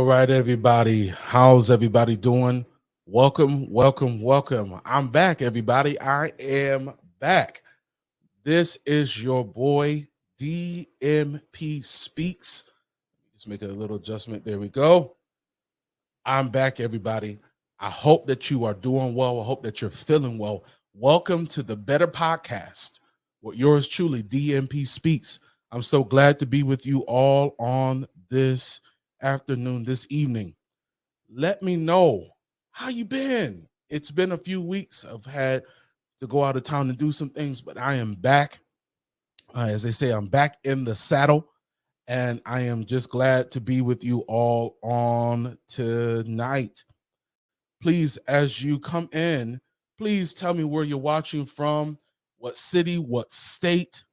right, everybody. How's everybody doing? Welcome, welcome, welcome. I'm back, everybody. I am back. This is your boy DMP Speaks. Just make a little adjustment. There we go. I'm back, everybody. I hope that you are doing well. I hope that you're feeling well. Welcome to the Better Podcast with yours truly, DMP Speaks. I'm so glad to be with you all on this afternoon, this evening. Let me know how you been. It's been a few weeks. I've had to go out of town and do some things, but I am back. As they say, I'm back in the saddle, and I am just glad to be with you all on tonight. Please, as you come in, please tell me where you're watching from, what city, what state,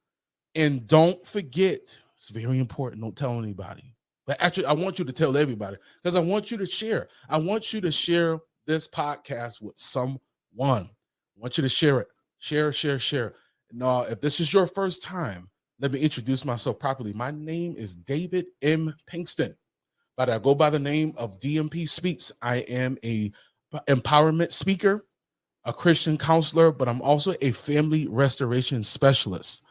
and don't forget, it's very important, don't tell anybody. But actually, I want you to tell everybody because I want you to share. I want you to share this podcast with someone. I want you to share it. Share, share, share. Now, if this is your first time, let me introduce myself properly. My name is David M. Pinkston, but I go by the name of DMP Speaks. I am a empowerment speaker, a Christian counselor, but I'm also a family restoration specialist,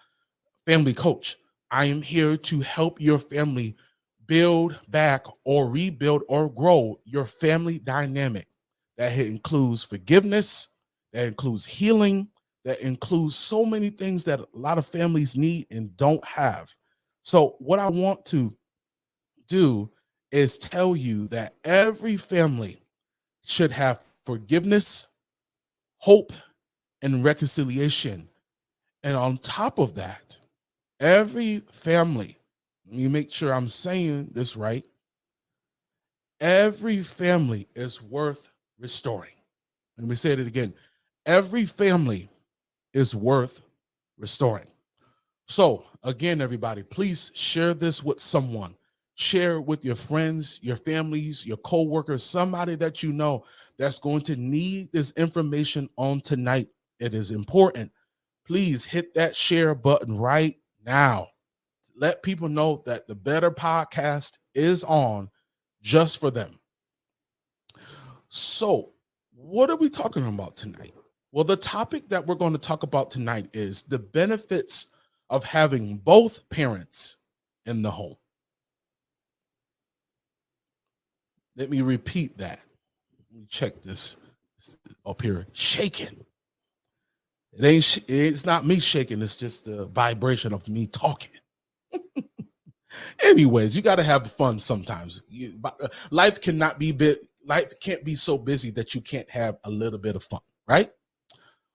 family coach. I am here to help your family build back or rebuild or grow your family dynamic. That includes forgiveness, that includes healing, that includes so many things that a lot of families need and don't have. So, what I want to do is tell you that every family should have forgiveness, hope, and reconciliation. And on top of that, every family, let me make sure I'm saying this right, every family is worth restoring. Let me say it again. Every family is worth restoring. So, again, everybody, please share this with someone. Share it with your friends, your families, your coworkers, somebody that you know that's going to need this information on tonight. It is important. Please hit that share button right now. Let people know that the Better Podcast is on just for them. So, what are we talking about tonight? Well, the topic that we're going to talk about tonight is the benefits of having both parents in the home. Let me repeat that. Let me check this up here. Shaking. It's not me shaking, it's just the vibration of me talking. Anyways, you got to have fun sometimes. Life cannot be life can't be so busy that you can't have a little bit of fun, right?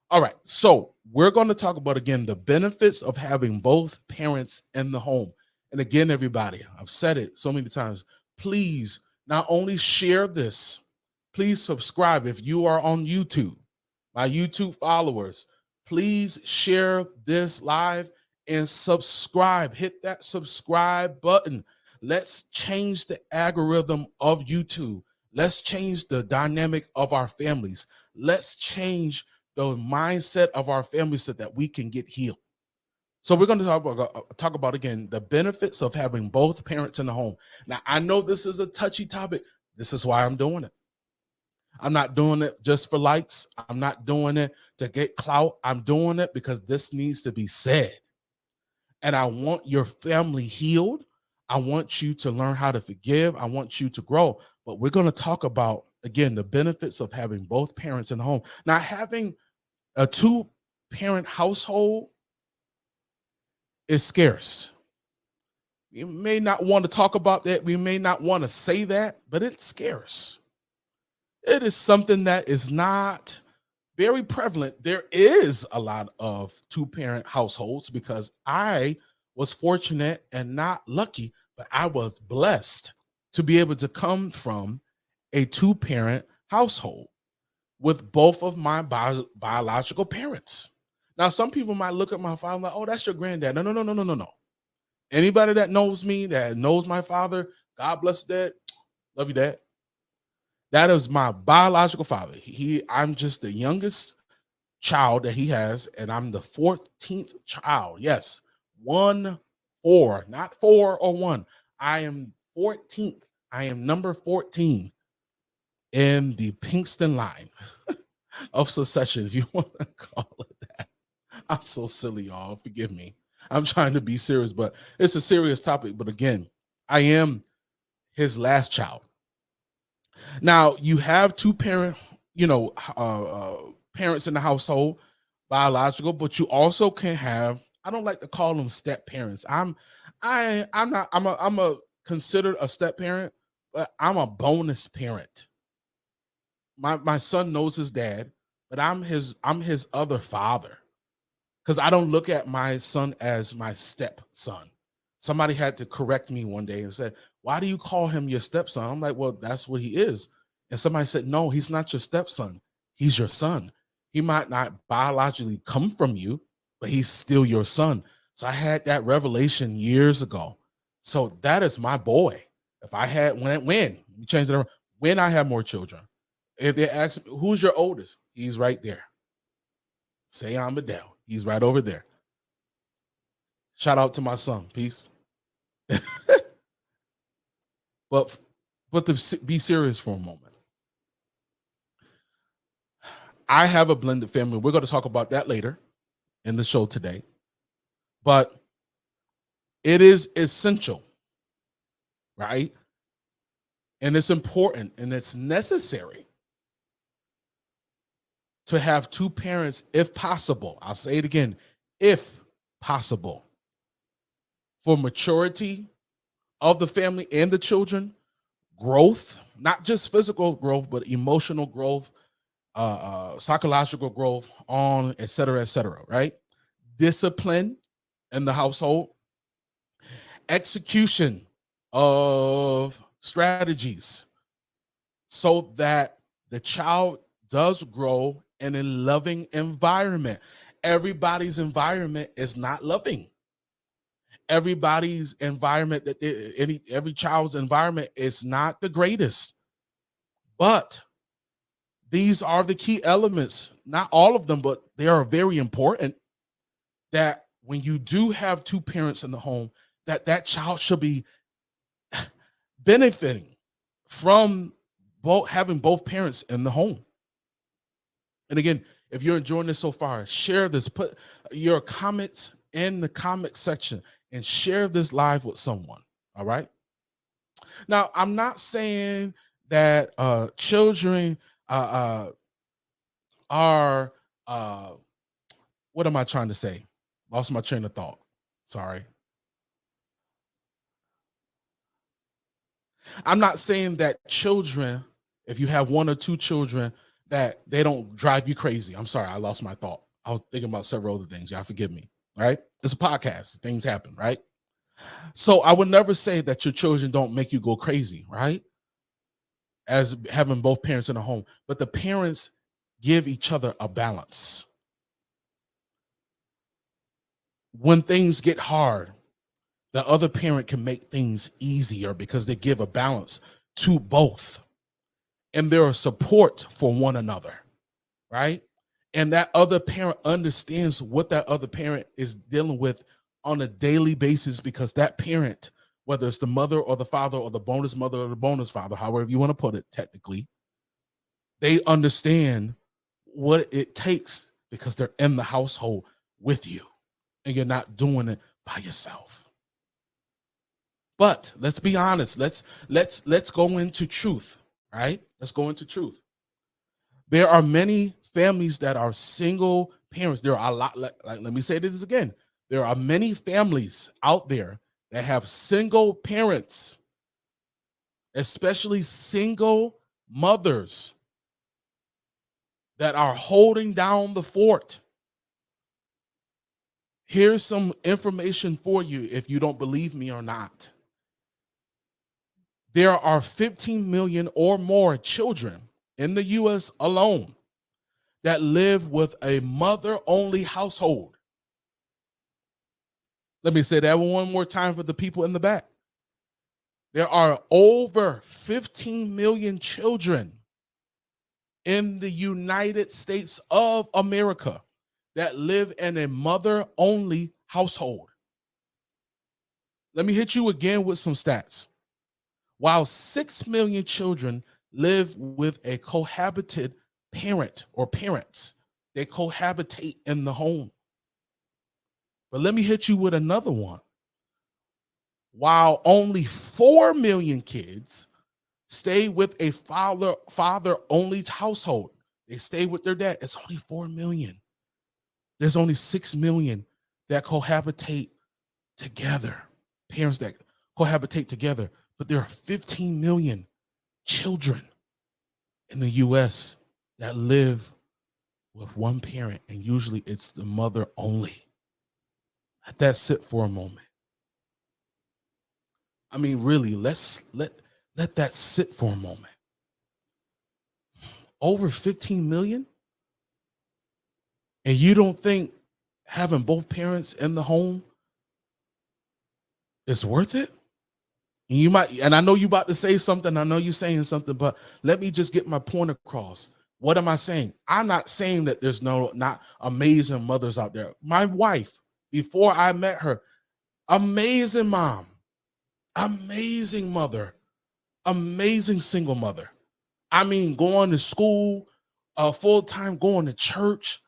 All right. So, we're going to talk about again the benefits of having both parents in the home. And again, everybody, I've said it so many times. Please not only share this, please subscribe if you are on YouTube. My YouTube followers, please share this live and subscribe. Hit that subscribe button. Let's change the algorithm of YouTube. Let's change the dynamic of our families. Let's change the mindset of our families so that we can get healed. So we're going to talk about again the benefits of having both parents in the home. Now, I know this is a touchy topic. This is why I'm doing it. I'm not doing it just for likes. I'm not doing it to get clout. I'm doing it because this needs to be said. And I want your family healed. I want you to learn how to forgive. I want you to grow. But we're going to talk about, again, the benefits of having both parents in the home. Now, having a two-parent household is scarce. We may not want to talk about that. We may not want to say that, but it's scarce. It is something that is not very prevalent. There is a lot of two-parent households because I was fortunate and not lucky, but I was blessed to be able to come from a two-parent household with both of my biological parents. Now, some people might look at my father like, oh, that's your granddad. No, no, no, no, no, no, no. Anybody that knows me, that knows my father, God bless Dad. Love you, Dad. That is my biological father. I'm just the youngest child that he has, and I'm the 14th child. Yes, 1 4, not 4 or 1. I am 14th. I am number 14 in the Pinkston line of succession, if you want to call it that. I'm so silly, y'all. Forgive me. I'm trying to be serious, but it's a serious topic. But again, I am his last child. Now, you have two parents in the household, biological, but you also can have, I don't like to call them step parents. I'm a considered a step parent, but I'm a bonus parent. My son knows his dad, but I'm his other father, because I don't look at my son as my stepson. Somebody had to correct me one day and said, "Why do you call him your stepson?" I'm like, "Well, that's what he is." And somebody said, "No, he's not your stepson. He's your son. He might not biologically come from you, but he's still your son." So I had that revelation years ago. So that is my boy. If I had when you change it around, when I have more children, if they ask me who's your oldest, he's right there. Say I'm Adele. He's right over there. Shout out to my son. Peace. but but to be serious for a moment, I have a blended family. We're going to talk about that later in the show today. But it is essential, right? And it's important and it's necessary to have two parents if possible. I'll say it again, if possible, for maturity of the family and the children, growth, not just physical growth, but emotional growth, psychological growth, on et cetera, right? Discipline in the household, execution of strategies so that the child does grow in a loving environment. Everybody's environment is not loving. Everybody's environment, every child's environment is not the greatest. But these are the key elements, not all of them, but they are very important, that when you do have two parents in the home, that child should be benefiting from having both parents in the home. And again, if you're enjoying this so far, share this, put your comments in the comment section and share this live with someone. All right. Now, I'm not saying that children are what am I trying to say? Lost my train of thought. Sorry. I'm not saying that children, if you have one or two children, that they don't drive you crazy. I'm sorry, I lost my thought. I was thinking about several other things. Y'all forgive me. Right? It's a podcast. Things happen, right? So I would never say that your children don't make you go crazy, right? As having both parents in the home, but the parents give each other a balance. When things get hard, the other parent can make things easier because they give a balance to both. And they're a support for one another, right? And that other parent understands what that other parent is dealing with on a daily basis, because that parent, whether it's the mother or the father or the bonus mother or the bonus father, however you want to put it, technically, they understand what it takes because they're in the household with you and you're not doing it by yourself. But let's be honest. Let's go into truth, right? Let's go into truth. There are many families that are single parents. There are a lot, like let me say this again. There are many families out there that have single parents, especially single mothers, that are holding down the fort. Here's some information for you if you don't believe me or not. There are 15 million or more children in the US alone that live with a mother-only household. Let me say that one more time for the people in the back. There are over 15 million children in the United States of America that live in a mother-only household. Let me hit you again with some stats. while 6 million children live with a cohabited parent or parents. They cohabitate in the home. But let me hit you with another one. While only 4 million kids stay with a father-only household, they stay with their dad. It's only 4 million. There's only 6 million that cohabitate together, parents that cohabitate together. But there are 15 million children in the US that live with one parent, and usually it's the mother only. Let that sit for a moment. I mean, really, let that sit for a moment. Over 15 million? And you don't think having both parents in the home is worth it? And you might, and I know you about to say something, I know you're saying something, but let me just get my point across. What am I saying? I'm not saying that there's not amazing mothers out there. My wife, before I met her, amazing mom, amazing mother, amazing single mother. I mean, going to school, full-time, going to church,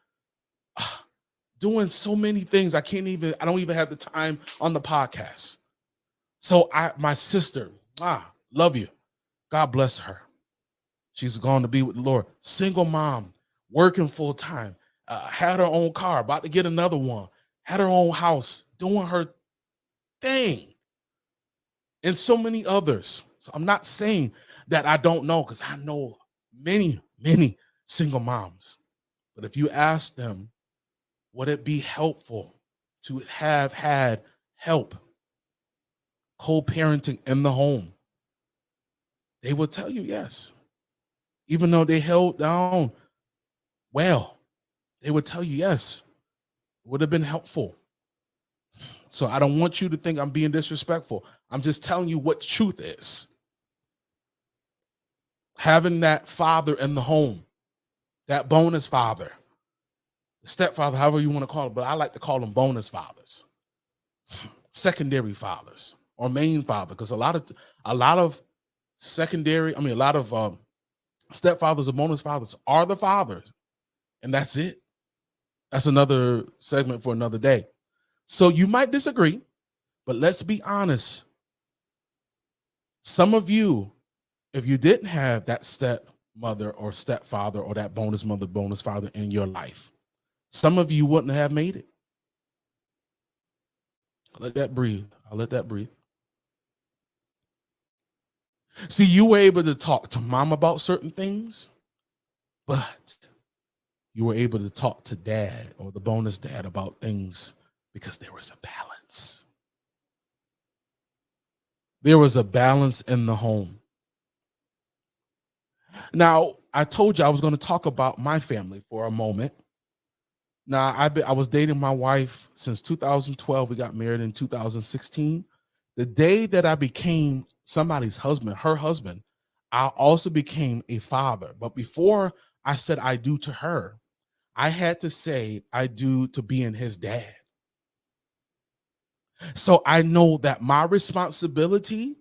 doing so many things. I don't even have the time on the podcast. So my sister, love you. God bless her. She's gone to be with the Lord. Single mom, working full time, had her own car, about to get another one, had her own house, doing her thing, and so many others. So I'm not saying that I don't know, because I know many, many single moms. But if you ask them, would it be helpful to have had help co-parenting in the home? They will tell you yes. Even though they held down well, they would tell you yes. It would have been helpful. So I don't want you to think I'm being disrespectful. I'm just telling you what truth is. Having that father in the home, that bonus father, stepfather, however you want to call it, but I like to call them bonus fathers, secondary fathers, or main father, because a lot of stepfathers or bonus fathers are the fathers, and that's it. That's another segment for another day. So you might disagree, but let's be honest. Some of you, if you didn't have that stepmother or stepfather or that bonus mother, bonus father in your life, some of you wouldn't have made it. Let that breathe. I'll let that breathe. See, you were able to talk to mom about certain things, but you were able to talk to dad or the bonus dad about things because there was a balance. There was a balance in the home. Now, I told you I was going to talk about my family for a moment. Now, I was dating my wife since 2012. We got married in 2016. The day that I became somebody's husband, her husband, I also became a father. But before I said I do to her, I had to say I do to being his dad. So I know that my responsibility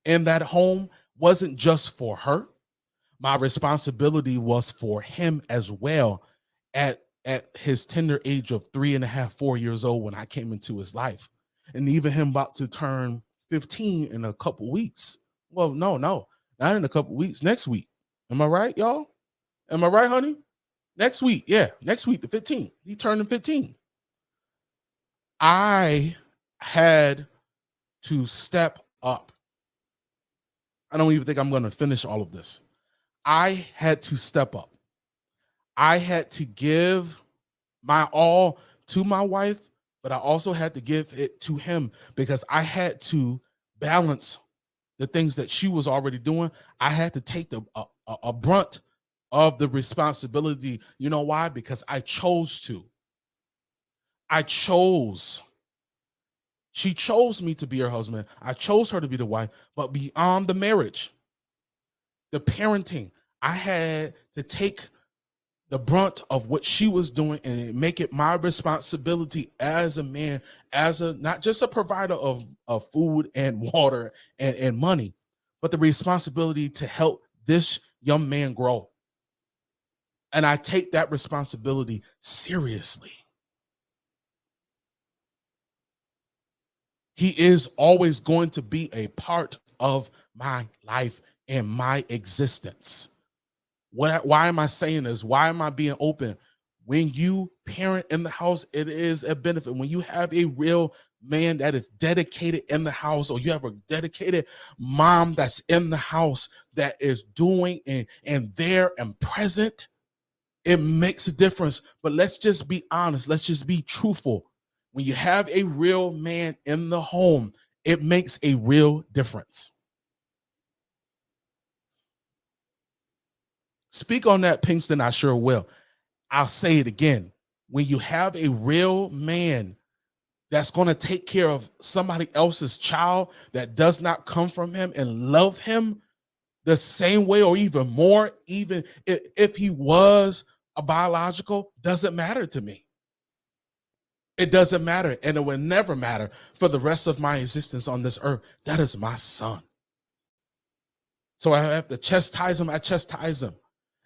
in that home wasn't just for her. My responsibility was for him as well at his tender age of 3.5, 4 years old when I came into his life. And even him about to turn 15 in a couple weeks. Well, no, not in a couple weeks, next week. Am I right, y'all? Am I right, honey? Next week, yeah, next week, the 15th. He turned 15. I had to step up. I don't even think I'm going to finish all of this. I had to step up. I had to give my all to my wife, but I also had to give it to him because I had to balance the things that she was already doing. I had to take a brunt of the responsibility. You know why? Because I chose to. She chose me to be her husband. I chose her to be the wife, but beyond the marriage, the parenting, I had to take the brunt of what she was doing and make it my responsibility as a man, not just a provider of food and water and money, but the responsibility to help this young man grow. And I take that responsibility seriously. He is always going to be a part of my life and my existence. Why am I saying this? Why am I being open? When you parent in the house, it is a benefit. When you have a real man that is dedicated in the house, or you have a dedicated mom that's in the house that is doing and there and present, it makes a difference. But let's just be honest. Let's just be truthful. When you have a real man in the home, it makes a real difference. Speak on that, Pinkston. I sure will. I'll say it again. When you have a real man that's going to take care of somebody else's child that does not come from him and love him the same way or even more, even if he was a biological, doesn't matter to me. It doesn't matter, and it will never matter for the rest of my existence on this earth. That is my son. So I have to chastise him. I chastise him.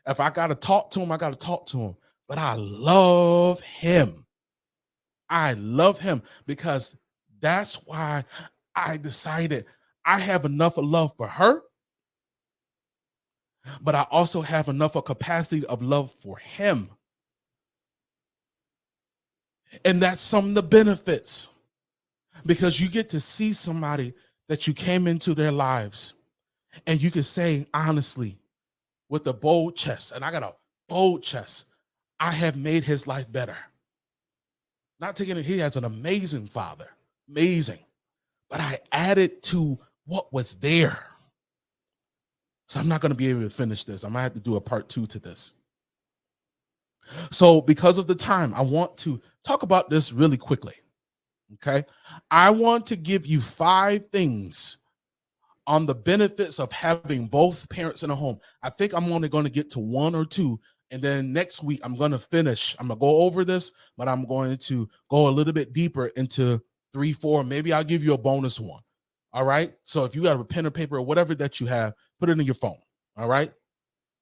If I got to talk to him, I got to talk to him. But I love him. I love him because that's why I decided I have enough of love for her, but I also have enough of capacity of love for him. And that's some of the benefits, because you get to see somebody that you came into their lives and you can say honestly with a bold chest, and I got a bold chest, I have made his life better. Not taking it, he has an amazing father, amazing, but I added to what was there. So I'm not going to be able to finish this. I might have to do a part 2 to this. So because of the time, I want to talk about this really quickly. Okay. I want to give you 5 things on the benefits of having both parents in a home. I think I'm only going to get to 1 or 2. And then next week, I'm going to finish. I'm going to go over this, but I'm going to go a little bit deeper into 3, 4. Maybe I'll give you a bonus one. All right. So if you have a pen or paper or whatever that you have, put it in your phone. All right.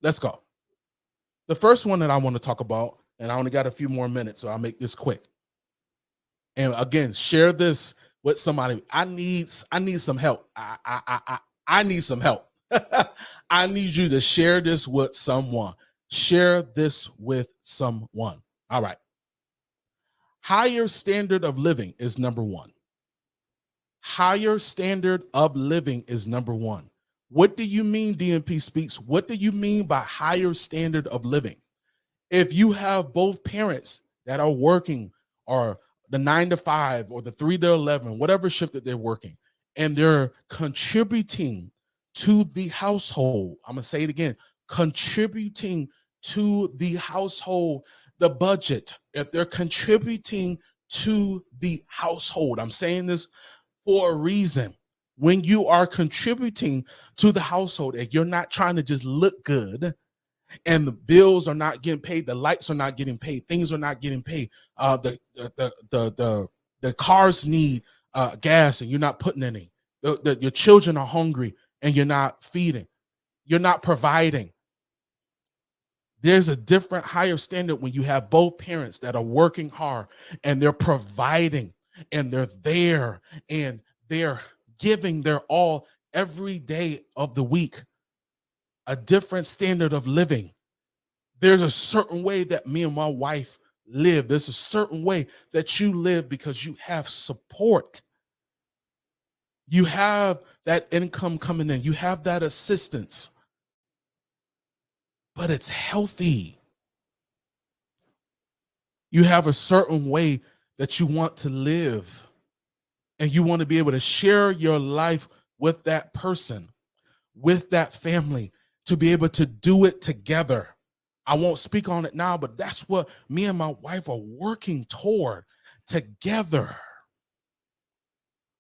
Let's go. The first one that I want to talk about, and I only got a few more minutes, so I'll make this quick. And again, share this with somebody. I need some help. I need some help. I need you to share this with someone. Share this with someone. All right. Higher standard of living is number 1. Higher standard of living is number 1. What do you mean, DMP Speaks? What do you mean by higher standard of living? If you have both parents that are working, or the 9 to 5 or the 3 to 11, whatever shift that they're working, and they're contributing to the household. I'm going to say it again, contributing to the household, the budget. If they're contributing to the household, I'm saying this for a reason. When you are contributing to the household and you're not trying to just look good, and the bills are not getting paid, the lights are not getting paid, things are not getting paid, the cars need gas and you're not putting any, your children are hungry and you're not feeding, you're not providing. There's a different higher standard when you have both parents that are working hard and they're providing and they're there and they're giving their all every day of the week. A different standard of living. There's a certain way that me and my wife live. There's a certain way that you live because you have support. You have that income coming in. You have that assistance. But it's healthy. You have a certain way that you want to live. And you want to be able to share your life with that person, with that family, to be able to do it together. I won't speak on it now, but that's what me and my wife are working toward together.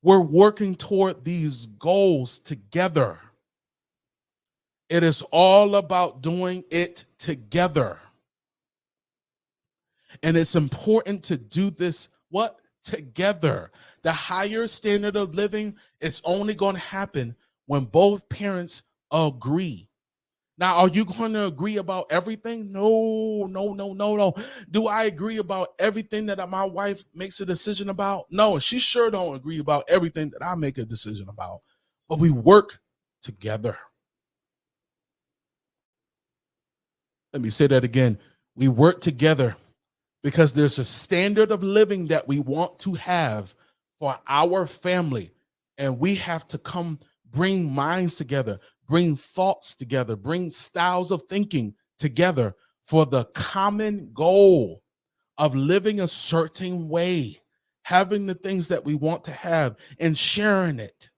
We're working toward these goals together. It is all about doing it together. And it's important to do this, what? Together. The higher standard of living is only going to happen when both parents agree. Now, are you going to agree about everything? No, no, no, no, no. Do I agree about everything that my wife makes a decision about? No, she sure don't agree about everything that I make a decision about. But we work together. Let me say that again. We work together because there's a standard of living that we want to have for our family. And we have to come bring minds together, bring thoughts together, bring styles of thinking together for the common goal of living a certain way, having the things that we want to have and sharing it.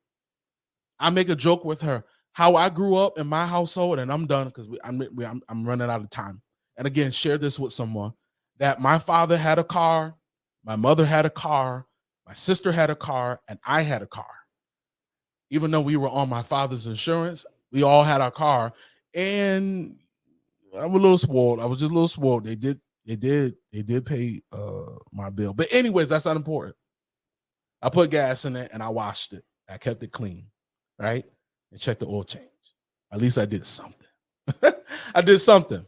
I make a joke with her how I grew up in my household, and I'm done because I'm running out of time. And again, share this with someone that my father had a car, my mother had a car, my sister had a car, and I had a car. Even though we were on my father's insurance, we all had our car. And I'm a little spoiled. I was just a little spoiled. They did pay my bill. But anyways, that's not important. I put gas in it and I washed it. I kept it clean, right? And checked the oil change. At least I did something. I did something.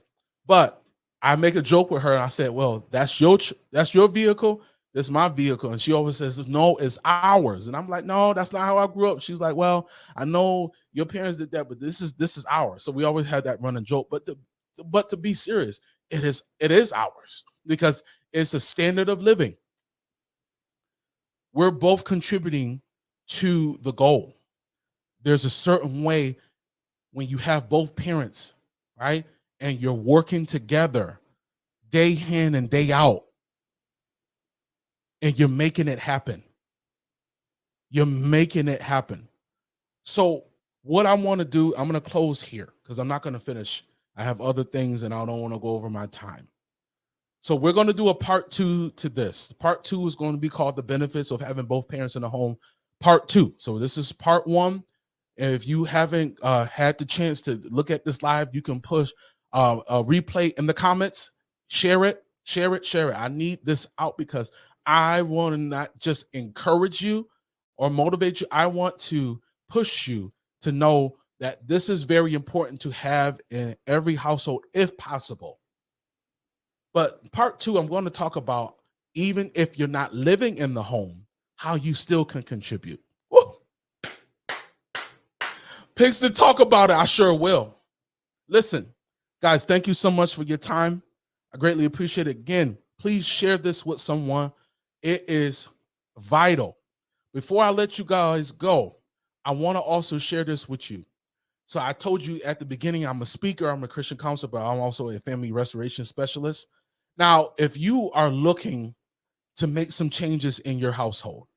But I make a joke with her and I said, well, that's your vehicle. This is my vehicle. And she always says, no, it's ours. And I'm like, no, that's not how I grew up. She's like, well, I know your parents did that, but this is ours. So we always had that running joke. But to be serious, it is ours because it's a standard of living. We're both contributing to the goal. There's a certain way when you have both parents, right? And you're working together day in and day out, and you're making it happen. You're making it happen. So what I want to do, I'm going to close here because I'm not going to finish. I have other things and I don't want to go over my time. So we're going to do a part 2 to this. Part 2 is going to be called The Benefits of Having Both Parents in the Home, part 2. So this is part 1. And if you haven't had the chance to look at this live, you can push a replay in the comments, share it. I need this out because I want to not just encourage you or motivate you. I want to push you to know that this is very important to have in every household if possible. But part 2, I'm going to talk about, even if you're not living in the home, how you still can contribute. Woo. Picks to talk about it, I sure will. Listen, guys, thank you so much for your time. I greatly appreciate it. Again, please share this with someone. It is vital. Before I let you guys go, I want to also share this with you. So I told you at the beginning, I'm a speaker, I'm a Christian counselor, but I'm also a family restoration specialist. Now, if you are looking to make some changes in your household,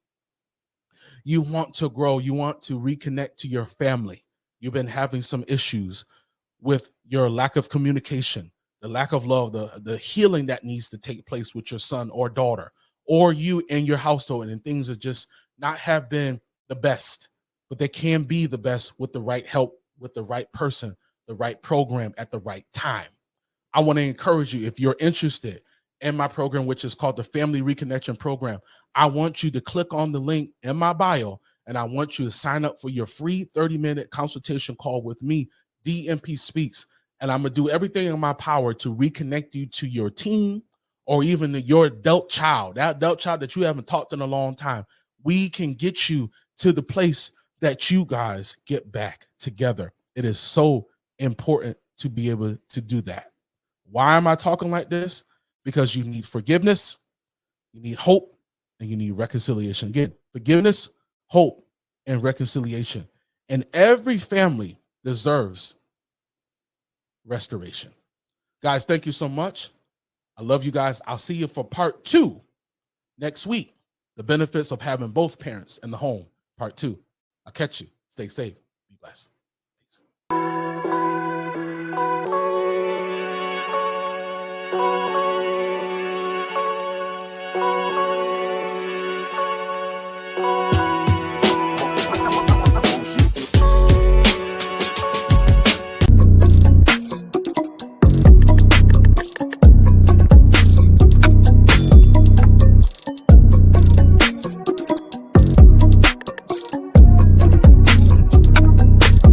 you want to grow, you want to reconnect to your family, you've been having some issues with your lack of communication, the lack of love, the healing that needs to take place with your son or daughter, or you and your household, and things are just not have been the best, but they can be the best with the right help, with the right person, the right program at the right time. I want to encourage you, if you're interested in my program, which is called the Family Reconnection Program, I want you to click on the link in my bio, and I want you to sign up for your free 30-minute consultation call with me, DMP Speaks. And I'm going to do everything in my power to reconnect you to your teen or even your adult child, that adult child that you haven't talked in a long time. We can get you to the place that you guys get back together. It is so important to be able to do that. Why am I talking like this? Because you need forgiveness, you need hope, and you need reconciliation. Again, forgiveness, hope, and reconciliation. And every family deserves restoration. Guys, thank you so much. I love you guys. I'll see you for part 2 next week. The benefits of having both parents in the home, part 2. I'll catch you. Stay safe. Be blessed.